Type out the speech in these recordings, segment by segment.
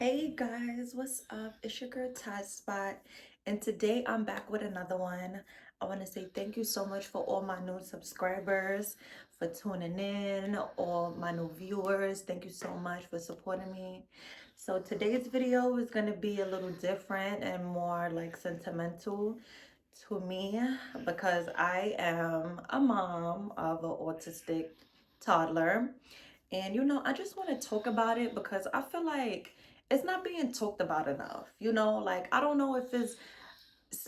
Hey guys, what's up? It's your girl Taz Spot, and today I'm back with another one. I want to say thank you so much for all my new subscribers, for tuning in, all my new viewers. Thank you so much for supporting me. So today's video is going to be a little different and more like sentimental to me because I am a mom of an autistic toddler. And I just want to talk about it because I feel like it's not being talked about enough. Like I don't know if it's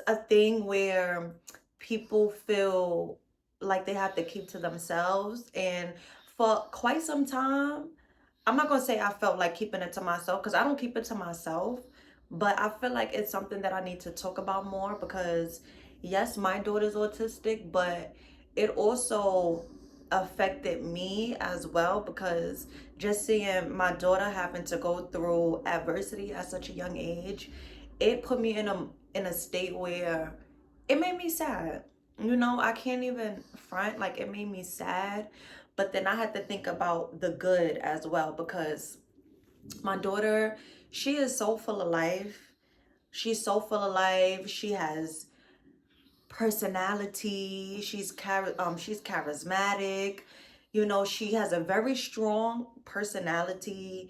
a thing where people feel like they have to keep to themselves. And for quite some time, I'm not gonna say I felt like keeping it to myself because I don't keep it to myself, but I feel like it's something that I need to talk about more because yes, my daughter's autistic, but it also affected me as well because just seeing my daughter having to go through adversity at such a young age, it put me in a state where it made me sad. I can't even front, like it made me sad, but then I had to think about the good as well because my daughter, she is so full of life. She's so full of life. She has personality. She's charismatic. She has a very strong personality.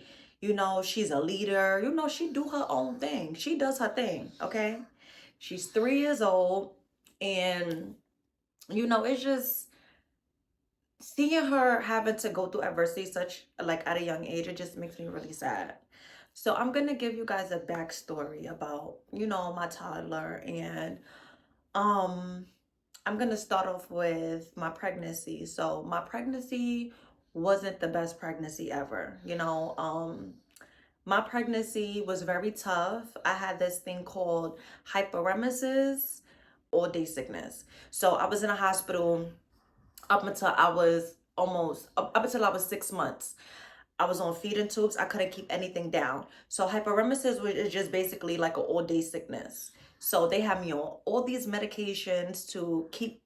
She's a leader. She do her own thing. She does her thing, okay? She's 3 years old, and it's just seeing her having to go through adversity such like at a young age, it just makes me really sad. So I'm gonna give you guys a backstory about, my toddler, and um I'm gonna start off with my pregnancy. So my pregnancy wasn't the best pregnancy ever. My pregnancy was very tough. I had this thing called hyperemesis or day sickness. So I was in a hospital up until I was up until I was 6 months. I was on feeding tubes. I couldn't keep anything down. So hyperemesis is just basically like an all-day sickness. So they have me on all these medications to keep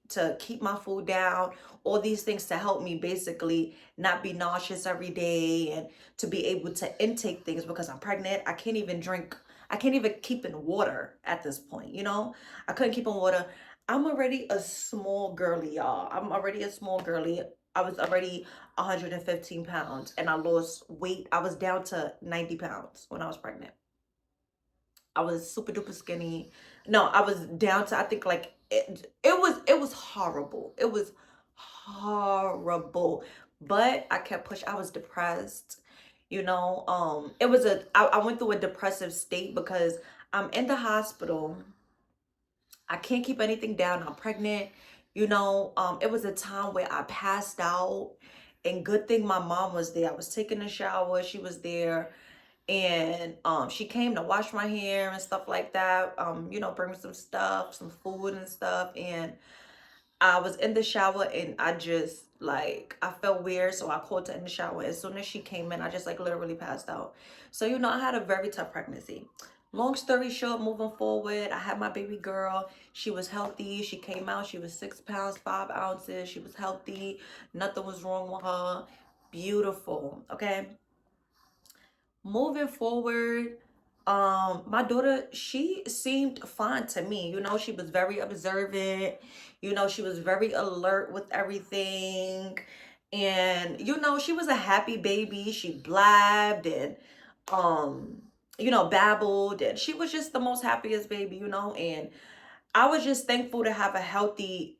my food down, all these things to help me basically not be nauseous every day and to be able to intake things because I'm pregnant. I can't even drink. I can't even keep in water at this point. I couldn't keep in water. I'm already a small girly, y'all. I'm already a small girly. I was already 115 pounds and I lost weight. I was down to 90 pounds when I was pregnant. I was super duper skinny. No, I was down to, I think, like it was horrible. It was horrible. But I kept pushing. I was depressed. I went through a depressive state because I'm in the hospital. I can't keep anything down. I'm pregnant. It was a time where I passed out, and good thing my mom was there. I was taking a shower. She was there, and she came to wash my hair and stuff like that. Bring me some stuff, some food and stuff. And I was in the shower, and I just like I felt weird, so I called her in the shower. As soon as she came in, I just like literally passed out. So I had a very tough pregnancy. Long story short, moving forward, I had my baby girl. She was healthy. She came out. She was 6 pounds, 5 ounces. She was healthy. Nothing was wrong with her. Beautiful. Okay. Moving forward, my daughter, she seemed fine to me. She was very observant. She was very alert with everything. And she was a happy baby. She blabbed and um babbled, and she was just the most happiest baby. And I was just thankful to have a healthy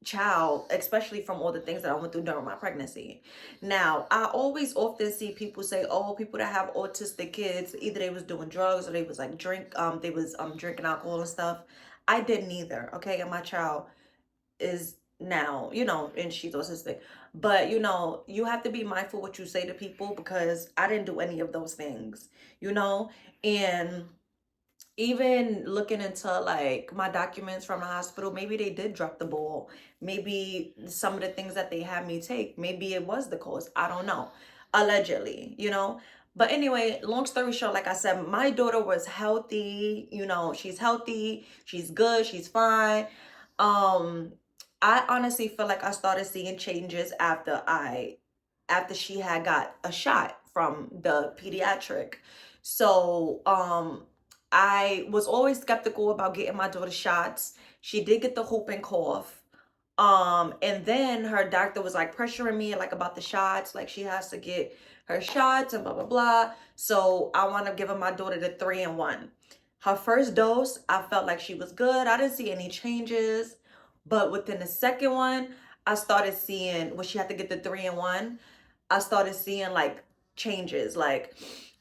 child, especially from all the things that I went through during my pregnancy. Now, I always often see people say, "Oh, people that have autistic kids, either they was doing drugs or they was like they was drinking alcohol and stuff." I didn't either. Okay, and my child is now, and she's autistic. But you have to be mindful what you say to people because I didn't do any of those things, and even looking into like my documents from the hospital, maybe they did drop the ball. Maybe some of the things that they had me take, maybe it was the cause. I don't know. Allegedly. But anyway, long story short, like I said, my daughter was healthy. She's healthy. She's good. She's fine. Um, I honestly feel like I started seeing changes after she had got a shot from the pediatric. So I was always skeptical about getting my daughter shots. She did get the whooping cough. And then her doctor was like pressuring me like about the shots, like she has to get her shots and blah blah blah. So I want to give her my daughter the 3-in-1. Her first dose, I felt like she was good. I didn't see any changes. But within the second one, I started seeing when she had to get the 3-in-1, I started seeing like changes. Like,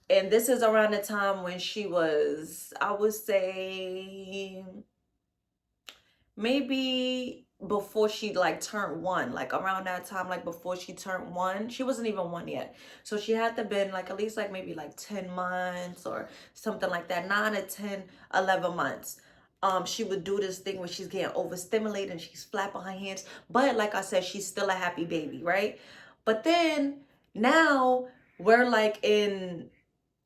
and this is around the time when she was, I would say, maybe before she like turned 1, like around that time, like before she turned 1. She wasn't even 1 yet, so she had to been like at least like maybe like 10 months or something like that, 9 to 10, 11 months. She would do this thing where she's getting overstimulated and she's flapping her hands, but like I said, she's still a happy baby, right? But then now we're like in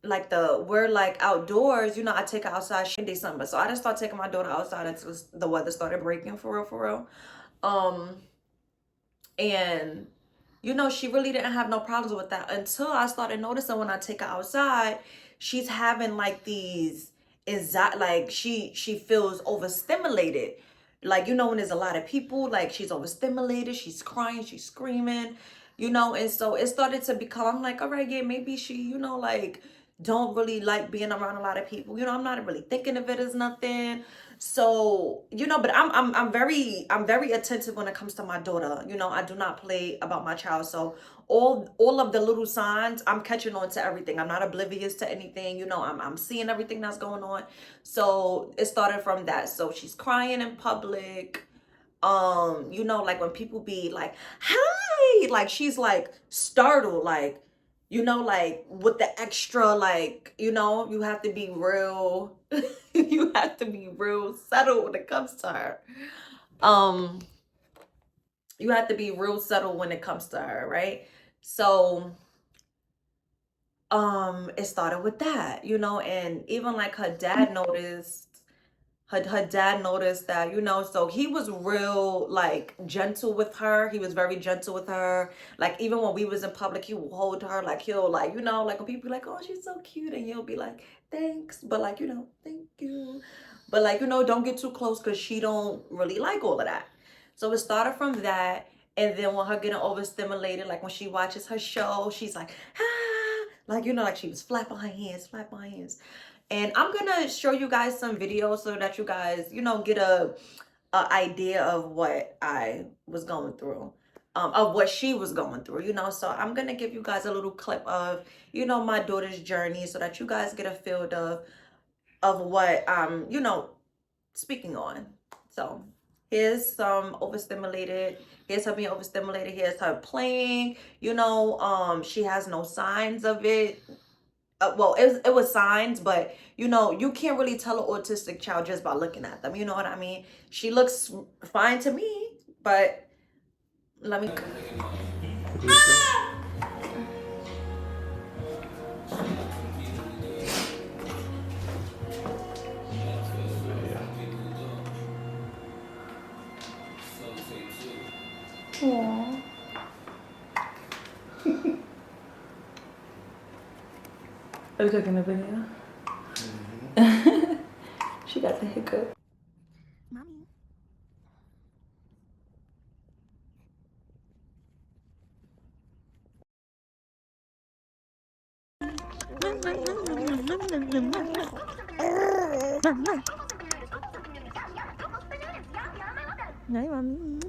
like we're like outdoors, I take her outside in December. So I just started taking my daughter outside until the weather started breaking for real, for real. And she really didn't have no problems with that until I started noticing when I take her outside, she's having like these anxiety, like she feels overstimulated. Like, when there's a lot of people, like she's overstimulated, she's crying, she's screaming, and so it started to become, I'm like, all right, yeah, maybe she, like don't really like being around a lot of people. I'm not really thinking of it as nothing. So, but I'm very attentive when it comes to my daughter. I do not play about my child. So all of the little signs, I'm catching on to everything. I'm not oblivious to anything. I'm seeing everything that's going on. So it started from that. So she's crying in public. Like when people be like, hi, like she's like startled, like, like with the extra, like, you have to be real, you have to be real settled when it comes to her. You have to be real settled when it comes to her, right? So, it started with that, and even like her dad noticed, her dad noticed that, so he was real like gentle with her. He was very gentle with her. Like even when we was in public, he would hold her, like he'll like, like when people be like, oh, she's so cute, and he'll be like, thanks, but like, thank you, but like, don't get too close because she don't really like all of that. So it started from that. And then when her getting overstimulated, like when she watches her show, she's like, ah, like, like she was flapping her hands, flapping her hands. And I'm gonna show you guys some videos so that you guys, get a idea of what I was going through, of what she was going through, So I'm gonna give you guys a little clip of, my daughter's journey so that you guys get a feel of what I'm, speaking on. So here's some overstimulated. Here's her being overstimulated. Here's her playing. She has no signs of it. Well, it was signs, but you can't really tell an autistic child just by looking at them. You know what I mean? She looks fine to me, but let me. Aww. Are you cooking a video? Mm-hmm. She got the hiccup. Mommy. Hi, Mommy.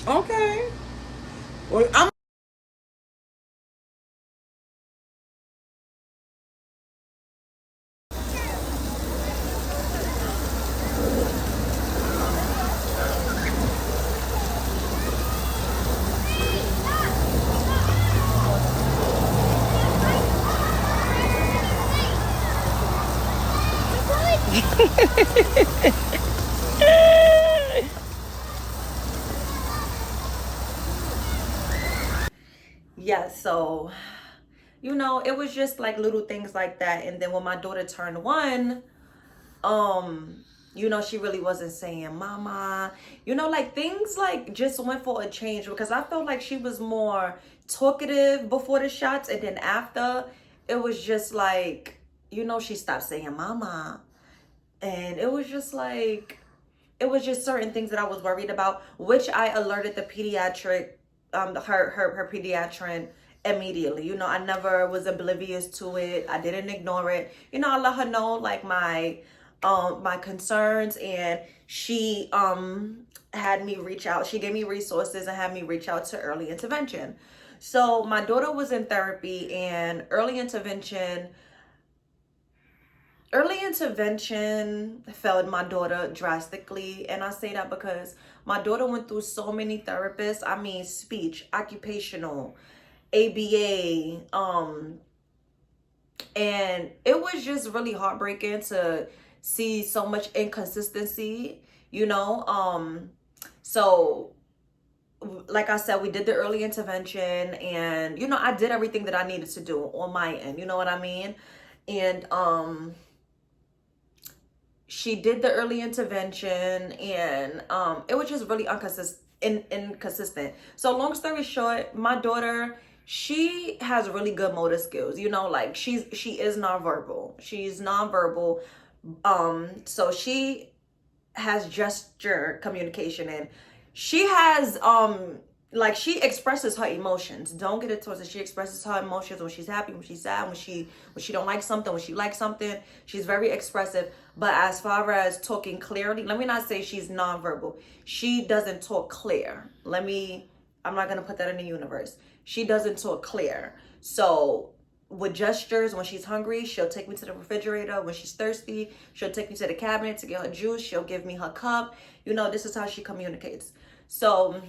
Okay. Well, I'm yeah, so You know, it was just like little things like that. And then when my daughter turned 1, you know, she really wasn't saying mama, you know, like things like just went for a change, because I felt like she was more talkative before the shots, and then after it was just like, you know, she stopped saying mama. And it was just like, it was just certain things that I was worried about, which I alerted the pediatric, her pediatrician immediately. You know, I never was oblivious to it. I didn't ignore it. You know, I let her know like my concerns, and she had me reach out. She gave me resources and had me reach out to early intervention. So my daughter was in therapy, and early intervention failed my daughter drastically. And I say that because my daughter went through so many therapists. I mean, speech, occupational, ABA, and it was just really heartbreaking to see so much inconsistency, you know. So like I said, we did the early intervention, and you know, I did everything that I needed to do on my end, you know what I mean? And she did the early intervention, and it was just really inconsistent. So long story short, my daughter, she has really good motor skills, you know, like she is nonverbal. She's nonverbal. So she has gesture communication, and she has like she expresses her emotions. Don't get it twisted. She expresses her emotions when she's happy, when she's sad, when she don't like something, when she likes something. She's very expressive. But as far as talking clearly, let me not say she's nonverbal. She doesn't talk clear. I'm not gonna put that in the universe. She doesn't talk clear. So with gestures, when she's hungry, she'll take me to the refrigerator. When she's thirsty, she'll take me to the cabinet to get her juice. She'll give me her cup. You know, this is how she communicates. So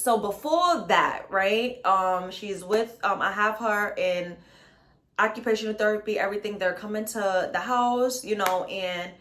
before that, right? She's with I have her in occupational therapy, everything. They're coming to the house, you know, and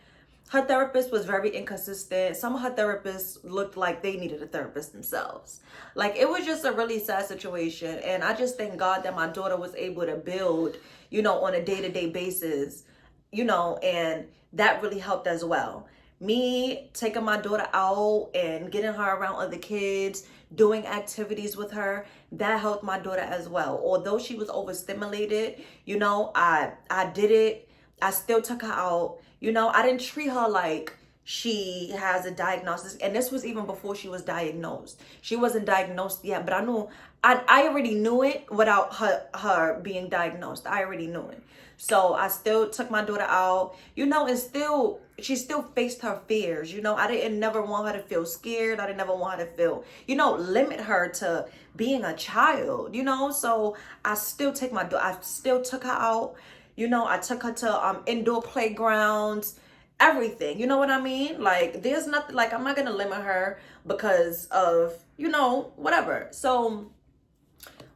her therapist was very inconsistent. Some of her therapists looked like they needed a therapist themselves. Like, it was just a really sad situation. And I just thank God that my daughter was able to build, you know, on a day-to-day basis, you know, and that really helped as well. Me taking my daughter out and getting her around other kids, doing activities with her, that helped my daughter as well. Although she was overstimulated, you know, I did it. I still took her out. You know, I didn't treat her like she has a diagnosis. And this was even before she was diagnosed. She wasn't diagnosed yet, but I already knew it without her being diagnosed. I already knew it. So I still took my daughter out, you know, and she still faced her fears. You know, I didn't never want her to feel scared. I didn't never want her to feel, you know, limit her to being a child, you know. So I still took her out. You know, I took her to indoor playgrounds, everything. You know what I mean? Like, there's nothing, like, I'm not gonna limit her because of, you know, whatever. So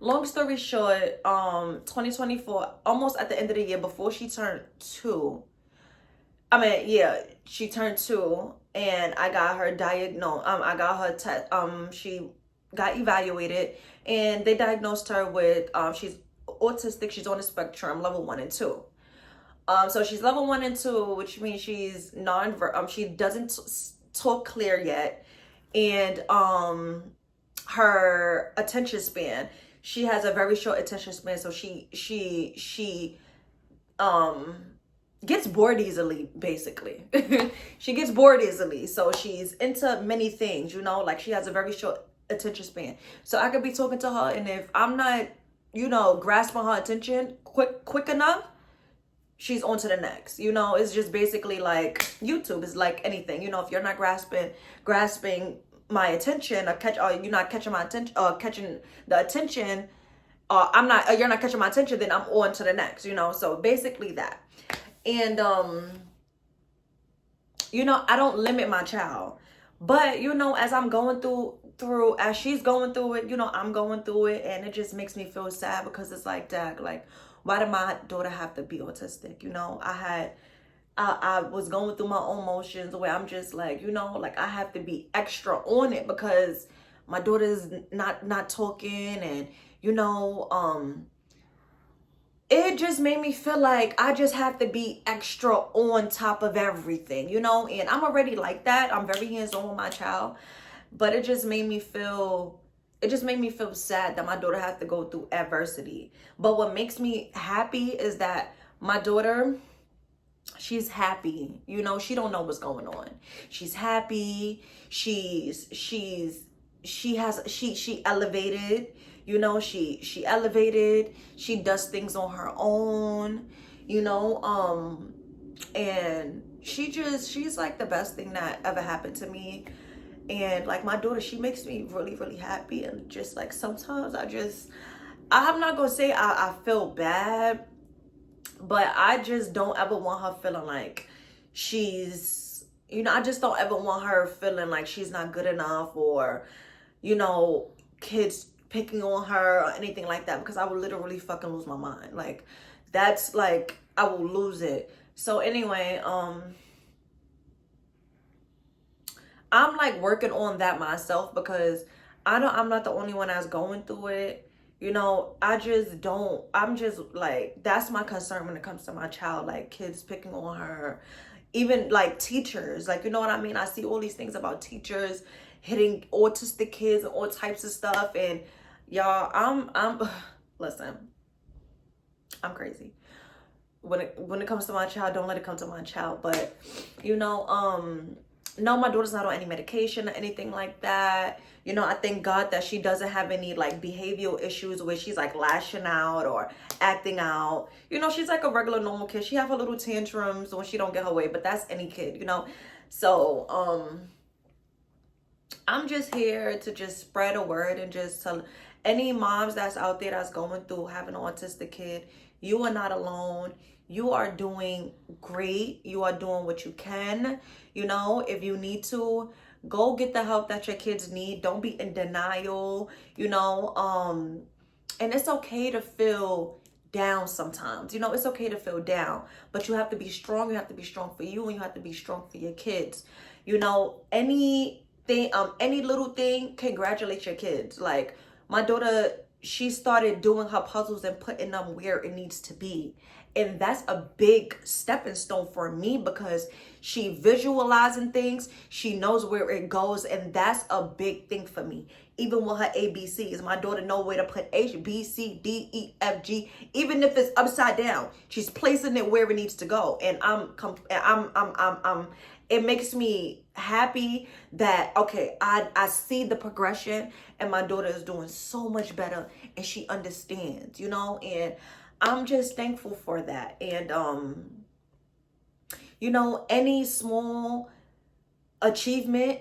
long story short, 2024, almost at the end of the year, before she turned 2, I mean, yeah, she turned 2, and I got her diagnosed. I got her she got evaluated, and they diagnosed her with she's autistic. She's on the spectrum, level 1 and 2. So she's level 1 and 2, which means she's she doesn't talk clear yet, and her attention span. She has a very short attention span, so she gets bored easily, basically. She gets bored easily, so she's into many things, you know, like she has a very short attention span. So I could be talking to her, and if I'm not, you know, grasping her attention quick enough, she's on to the next. You know, it's just basically like YouTube is like anything. You know, if you're not grasping my attention, you're not catching my attention, or catching the attention, or you're not catching my attention, then I'm on to the next, you know. So basically that. And you know, I don't limit my child, but you know, as I'm going through as she's going through it, you know, I'm going through it, and it just makes me feel sad, because it's like, dang, like, why did my daughter have to be autistic? You know, I was going through my own emotions where I'm just like, you know, like, I have to be extra on it because my daughter's not talking, and you know, it just made me feel like I just have to be extra on top of everything, you know? And I'm already like that. I'm very hands-on with my child. But it just made me feel sad that my daughter has to go through adversity. But what makes me happy is that my daughter, she's happy. You know, she don't know what's going on. She's happy. She elevated. You know, she elevated. She does things on her own. You know, and she's like the best thing that ever happened to me. And like my daughter, she makes me really, really happy. And just like sometimes I'm not gonna say I feel bad, but I just don't ever want her feeling like she's, you know, I just don't ever want her feeling like she's not good enough, or, you know, kids picking on her or anything like that, because I would literally fucking lose my mind. Like, that's like, I will lose it. So anyway, I'm like working on that myself, because I'm not the only one that's going through it. You know, I'm just like, that's my concern when it comes to my child, like kids picking on her, even like teachers, like, you know what I mean? I see all these things about teachers hitting autistic kids and all types of stuff. And y'all, listen, I'm crazy. When it comes to my child, don't let it come to my child. But, you know, no, my daughter's not on any medication or anything like that. You know, I thank God that she doesn't have any like behavioral issues where she's like lashing out or acting out. You know, she's like a regular normal kid. She have her little tantrums when she don't get her way, but that's any kid, you know. So I'm just here to just spread a word and just tell any moms that's out there that's going through having an autistic kid, you are not alone. You are doing great. You are doing what you can. You know, if you need to, go get the help that your kids need. Don't be in denial, you know. And it's okay to feel down sometimes. You know, it's okay to feel down, but you have to be strong. You have to be strong for you, and you have to be strong for your kids. You know, any little thing, congratulate your kids. Like my daughter, she started doing her puzzles and putting them where it needs to be. And that's a big stepping stone for me, because she visualizing things, she knows where it goes, and that's a big thing for me. Even with her ABCs, my daughter know where to put H, B, C, D, E, F, G. Even if it's upside down, she's placing it where it needs to go. And it makes me happy that, okay, I see the progression, and my daughter is doing so much better, and she understands, you know. And I'm just thankful for that. And you know, any small achievement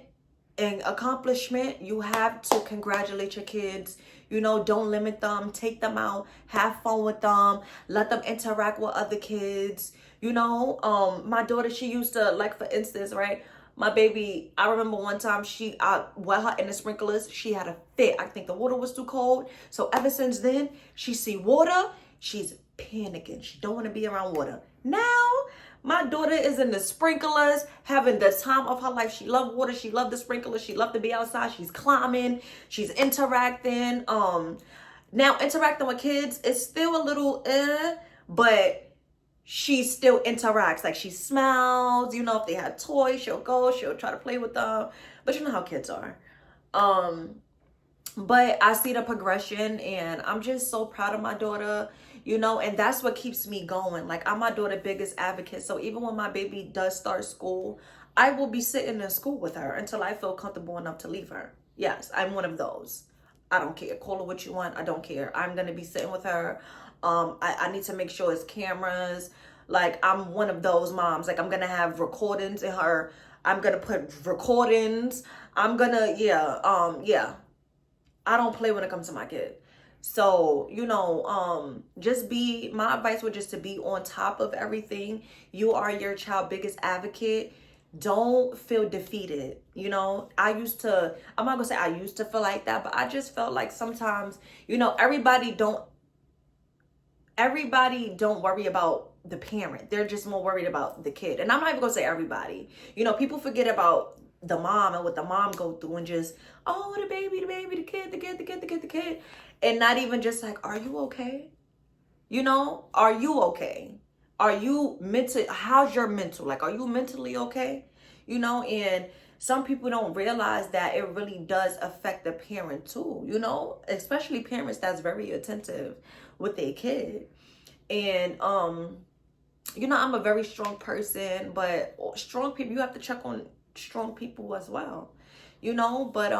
and accomplishment, you have to congratulate your kids. You know, don't limit them. Take them out. Have fun with them. Let them interact with other kids. You know, my daughter, she used to, like, for instance, right? My baby, I remember one time wet her in the sprinklers. She had a fit. I think the water was too cold. So ever since then, she see water, she's panicking. She don't want to be around water. Now, my daughter is in the sprinklers, having the time of her life. She loved water. She loved the sprinklers. She loved to be outside. She's climbing. She's interacting. Now interacting with kids is still a little but she still interacts. Like, she smiles. You know, if they have toys, she'll go. She'll try to play with them. But you know how kids are. But I see the progression, and I'm just so proud of my daughter, you know. And that's what keeps me going. Like, I'm my daughter's biggest advocate. So even when my baby does start school, I will be sitting in school with her until I feel comfortable enough to leave her. Yes, I'm one of those. I don't care. Call her what you want. I don't care. I'm going to be sitting with her. I need to make sure it's cameras. Like, I'm one of those moms. Like, I'm going to have recordings in her. I'm going to put recordings. I'm going to, yeah. I don't play when it comes to my kid. So, you know, my advice would just to be on top of everything. You are your child's biggest advocate. Don't feel defeated. You know, I'm not gonna say I used to feel like that, but I just felt like sometimes, you know, everybody don't worry about the parent. They're just more worried about the kid. And I'm not even gonna say everybody. You know, people forget about the mom and what the mom go through, and just, oh, the baby, the kid, and not even just like, are you okay? You know, are you okay? Are you mental? How's your mental? Like, are you mentally okay? You know, and some people don't realize that it really does affect the parent too, you know, especially parents that's very attentive with their kid. And you know, I'm a very strong person, but strong people, you have to check on strong people as well, you know. But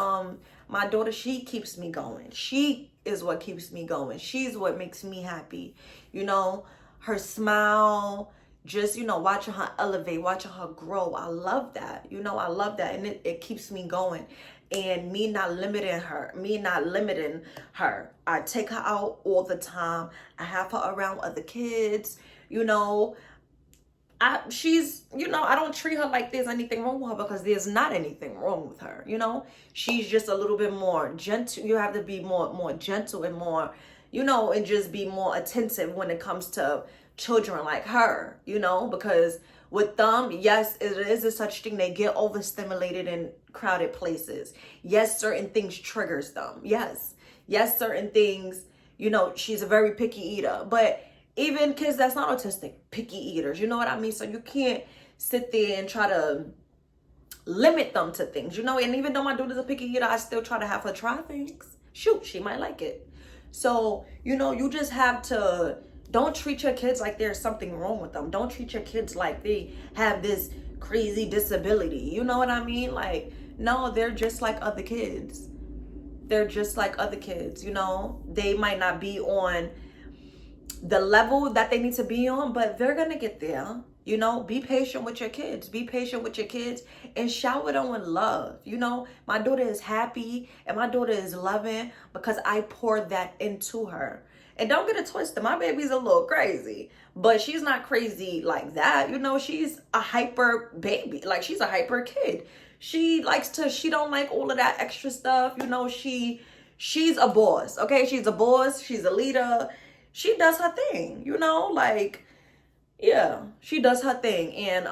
my daughter, she keeps me going. She is what keeps me going. She's what makes me happy, you know. Her smile, just, you know, watching her elevate, watching her grow, I love that, you know. I love that, and it keeps me going. And me not limiting her, I take her out all the time. I have her around other kids, you know. She's, you know, I don't treat her like there's anything wrong with her, because there's not anything wrong with her, you know. She's just a little bit more gentle. You have to be more gentle and more, you know, and just be more attentive when it comes to children like her, you know, because with them, yes, it is a such thing. They get overstimulated in crowded places. Yes, certain things triggers them. Yes, certain things, you know. She's a very picky eater, but even kids that's not autistic, picky eaters, you know what I mean? So you can't sit there and try to limit them to things, you know. And even though my daughter's a picky eater, I still try to have her try things. Shoot, she might like it. So, you know, you just have to, don't treat your kids like there's something wrong with them. Don't treat your kids like they have this crazy disability. You know what I mean? Like, no, they're just like other kids. They're just like other kids, you know. They might not be on the level that they need to be on, but they're gonna get there. You know, be patient with your kids. Be patient with your kids and shower them with love. You know, my daughter is happy and my daughter is loving because I poured that into her. And don't get it twisted, my baby's a little crazy, but she's not crazy like that. You know, she's a hyper baby. Like, she's a hyper kid. She don't like all of that extra stuff. You know, she's a boss. Okay, she's a boss. She's a leader. She does her thing, you know, like, yeah, she does her thing. And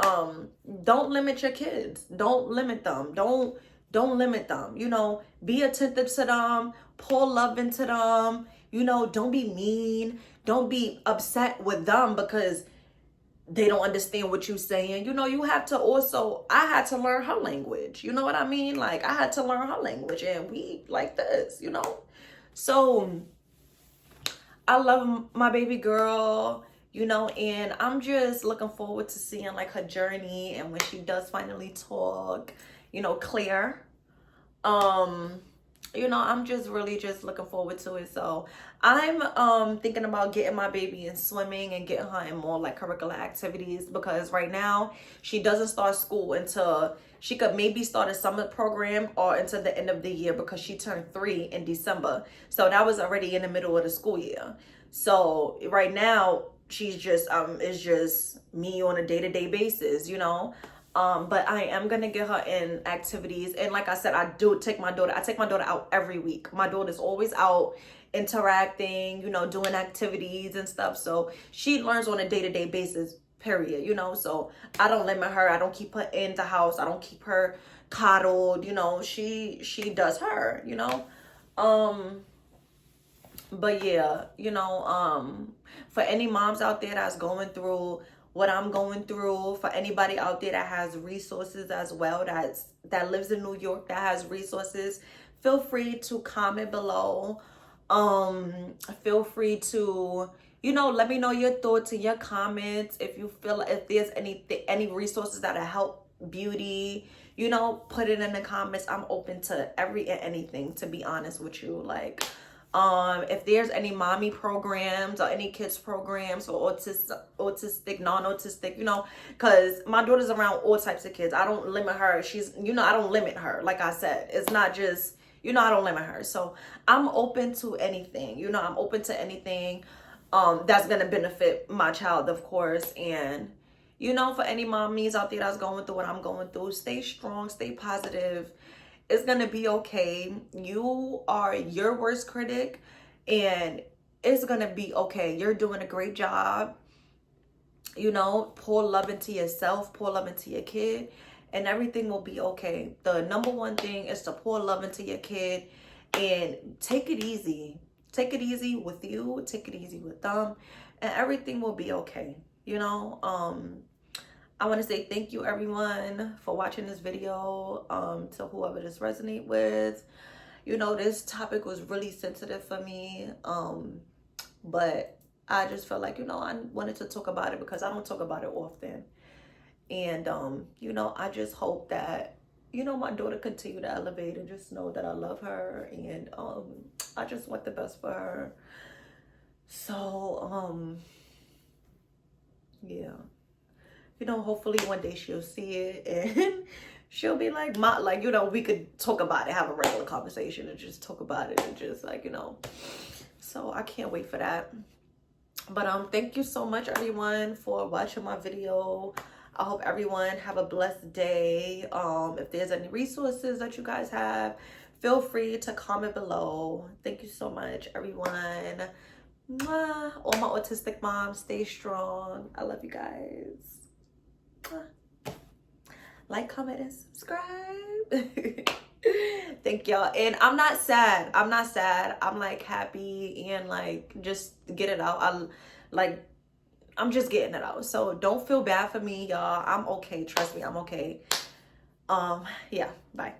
don't limit your kids. Don't limit them. Don't limit them. You know, be attentive to them, pour love into them, you know. Don't be mean. Don't be upset with them because they don't understand what you're saying. You know, you have to also, I had to learn her language. You know what I mean? Like, I had to learn her language, and we like this, you know. So I love my baby girl, you know, and I'm just looking forward to seeing like her journey, and when she does finally talk, you know, clear. Um, you know, I'm just really just looking forward to it. So I'm thinking about getting my baby in swimming and getting her in more like curricular activities, because right now she doesn't start school until, she could maybe start a summer program or until the end of the year, because she turned 3 in December. So that was already in the middle of the school year. So right now she's just it's just me on a day-to-day basis, you know. But I am gonna get her in activities, and like I said, I take my daughter out every week. My daughter's always out interacting, you know, doing activities and stuff. So she learns on a day-to-day basis, period, you know. So I don't limit her. I don't keep her in the house. I don't keep her coddled, you know. She does her, you know. But yeah, you know, for any moms out there that's going through what I'm going through, for anybody out there that has resources as well, that lives in New York, that has resources, feel free to comment below. Feel free to, you know, let me know your thoughts and your comments. If you feel, if there's any resources that'll help beauty, you know, put it in the comments. I'm open to every and anything, to be honest with you. Like, if there's any mommy programs or any kids programs, or autistic, non-autistic, you know, because my daughter's around all types of kids. I don't limit her. She's, you know, I don't limit her. Like I said, it's not just, you know, I don't limit her. So I'm open to anything, you know. I'm open to anything that's gonna benefit my child, of course. And, you know, for any mommies out there that's going through what I'm going through, stay strong, stay positive. It's gonna be okay. You are your worst critic, and it's gonna be okay. You're doing a great job. You know, pour love into yourself, pour love into your kid, and everything will be okay. The number one thing is to pour love into your kid and take it easy. Take it easy with you, take it easy with them, and everything will be okay, you know. I want to say thank you everyone for watching this video. To whoever this resonate with, you know, this topic was really sensitive for me. But I just felt like, you know, I wanted to talk about it because I don't talk about it often. And you know, I just hope that, you know, my daughter continue to elevate, and just know that I love her, and I just want the best for her. So yeah, you know, hopefully one day she'll see it and she'll be like, my, like, you know, we could talk about it, have a regular conversation and just talk about it, and just like, you know. So I can't wait for that. But thank you so much everyone for watching my video. I hope everyone have a blessed day. If there's any resources that you guys have, feel free to comment below. Thank you so much everyone. Mwah. All my autistic moms, stay strong. I love you guys. Mwah. Like, comment, and subscribe. Thank y'all. And I'm not sad. I'm not sad. I'm like happy, and like just get it out. I'm just getting it out. So don't feel bad for me, y'all. I'm okay. Trust me, I'm okay. Yeah, bye.